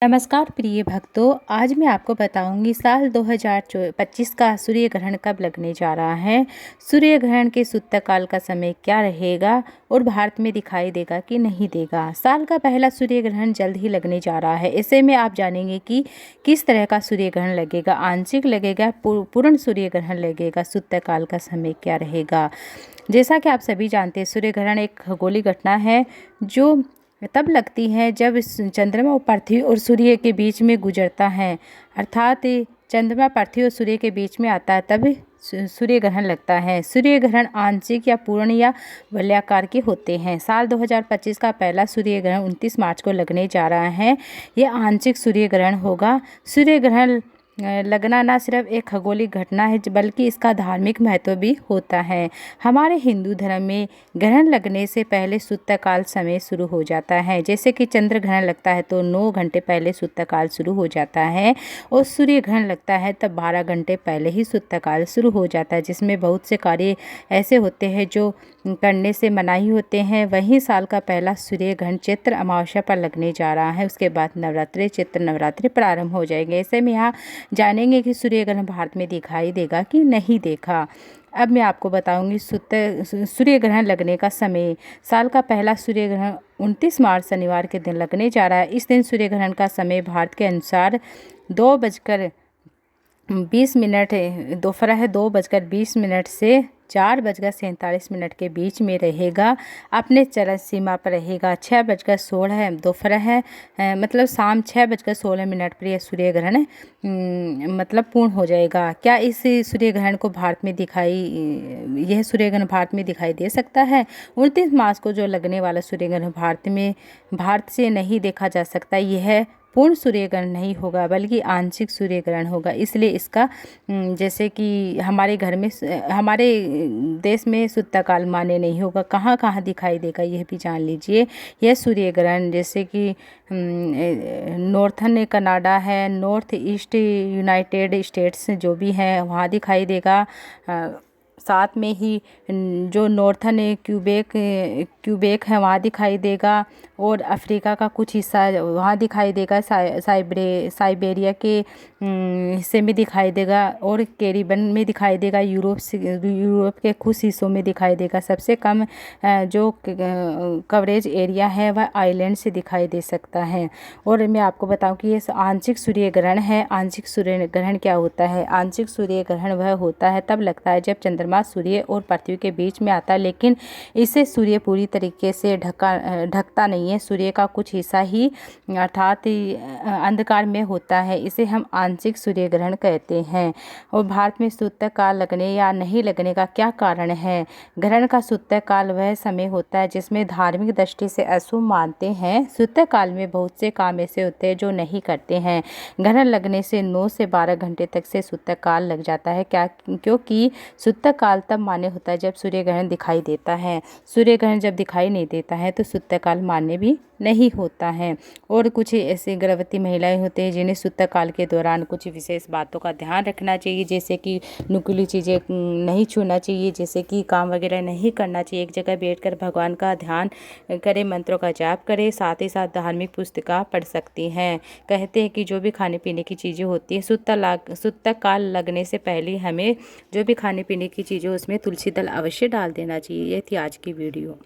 नमस्कार प्रिय भक्तों, आज मैं आपको बताऊंगी साल 2025 का सूर्य ग्रहण कब लगने जा रहा है। सूर्य ग्रहण के सूतकाल का समय क्या रहेगा और भारत में दिखाई देगा कि नहीं देगा। साल का पहला सूर्य ग्रहण जल्द ही लगने जा रहा है। ऐसे में आप जानेंगे कि किस तरह का सूर्य ग्रहण लगेगा, आंशिक लगेगा, पूर्ण सूर्य ग्रहण लगेगा, सूतकाल का समय क्या रहेगा। जैसा कि आप सभी जानते हैं, सूर्य ग्रहण एक खगोलीय घटना है जो तब लगती है जब चंद्रमा पृथ्वी और सूर्य के बीच में गुजरता है, अर्थात चंद्रमा पृथ्वी और सूर्य के बीच में आता है, तब सूर्य ग्रहण लगता है। सूर्य ग्रहण आंशिक या पूर्ण या वलयाकार के होते हैं। साल 2025 का पहला सूर्य ग्रहण 29 मार्च को लगने जा रहा है। यह आंशिक सूर्य ग्रहण होगा। सूर्य ग्रहण लगना न सिर्फ एक खगोलिक घटना है बल्कि इसका धार्मिक महत्व भी होता है। हमारे हिंदू धर्म में ग्रहण लगने से पहले सूतकाल समय शुरू हो जाता है। जैसे कि चंद्र ग्रहण लगता है तो 9 घंटे पहले सूतकाल शुरू हो जाता है और सूर्य ग्रहण लगता है तब 12 घंटे पहले ही सूतकाल शुरू हो जाता है, जिसमें बहुत से कार्य ऐसे होते हैं जो करने से मनाही होते हैं। वहीं साल का पहला सूर्य ग्रहण चैत्र अमावस्या पर लगने जा रहा है। उसके बाद नवरात्रि, चैत्र नवरात्रि प्रारंभ हो जाएंगे। ऐसे में यहाँ जानेंगे कि सूर्य ग्रहण भारत में दिखाई देगा कि नहीं देखा। अब मैं आपको बताऊंगी सूर्य ग्रहण लगने का समय। साल का पहला सूर्य ग्रहण 29 मार्च शनिवार के दिन लगने जा रहा है। इस दिन सूर्य ग्रहण का समय भारत के अनुसार 2:20 दोपहर 2:20 से 4:47 के बीच में रहेगा। अपने चरम सीमा पर रहेगा। 6:16 दोपहर है, मतलब शाम 6:16 पर यह सूर्य ग्रहण मतलब पूर्ण हो जाएगा। क्या इस सूर्य ग्रहण को यह सूर्य ग्रहण भारत में दिखाई दे सकता है? 29 मार्च को जो लगने वाला सूर्य ग्रहण भारत से नहीं देखा जा सकता। यह पूर्ण सूर्य ग्रहण नहीं होगा बल्कि आंशिक सूर्य ग्रहण होगा। इसलिए इसका जैसे कि हमारे देश में सूतकाल मान्य नहीं होगा। कहाँ कहाँ दिखाई देगा यह भी जान लीजिए। यह सूर्य ग्रहण जैसे कि नॉर्थन कनाडा है, नॉर्थ ईस्ट यूनाइटेड स्टेट्स जो भी हैं वहाँ दिखाई देगा। साथ में ही जो नॉर्थन क्यूबेक है वहाँ दिखाई देगा और अफ्रीका का कुछ हिस्सा वहाँ दिखाई देगा। साइबेरिया के हिस्से में दिखाई देगा और कैरिबियन में दिखाई देगा। यूरोप के कुछ हिस्सों में दिखाई देगा। सबसे कम जो कवरेज एरिया है वह आइलैंड से दिखाई दे सकता है। और मैं आपको बताऊं कि ये आंशिक सूर्य ग्रहण है। आंशिक सूर्य ग्रहण क्या होता है? आंशिक सूर्य ग्रहण वह होता है तब लगता है जब चंद्रमा सूर्य और पृथ्वी के बीच में आता है, लेकिन इसे सूर्य पूरी तरीके से ढकता नहीं है। सूर्य का कुछ हिस्सा ही अर्थात अंधकार में होता है। इसे हम आंशिक सूर्य ग्रहण कहते हैं। और भारत में सूतकाल लगने या नहीं लगने का क्या कारण है? ग्रहण का सूतकाल वह समय होता है जिसमें धार्मिक दृष्टि से अशुभ मानते हैं। सूतकाल में बहुत से काम ऐसे होते हैं जो नहीं करते हैं। ग्रहण लगने से 9 से 12 घंटे तक से सूतकाल लग जाता है। क्योंकि सूतकाल तब मान्य होता है जब सूर्य ग्रहण दिखाई देता है। सूर्य ग्रहण जब दिखाई नहीं देता है तो सूतकाल मान्य भी नहीं होता है। और कुछ ऐसे गर्भवती महिलाएं होते हैं जिन्हें सूतकाल के दौरान कुछ विशेष बातों का ध्यान रखना चाहिए, जैसे कि नुकीली चीज़ें नहीं छूना चाहिए, जैसे कि काम वगैरह नहीं करना चाहिए। एक जगह बैठकर भगवान का ध्यान करें, मंत्रों का जाप करें, साथ ही साथ धार्मिक पुस्तिका पढ़ सकती हैं। कहते हैं कि जो भी खाने पीने की चीज़ें होती हैं सूतकाल लगने से पहले हमें जो भी खाने पीने की चीज़ें उसमें तुलसी दल अवश्य डाल देना चाहिए। ये थी आज की वीडियो।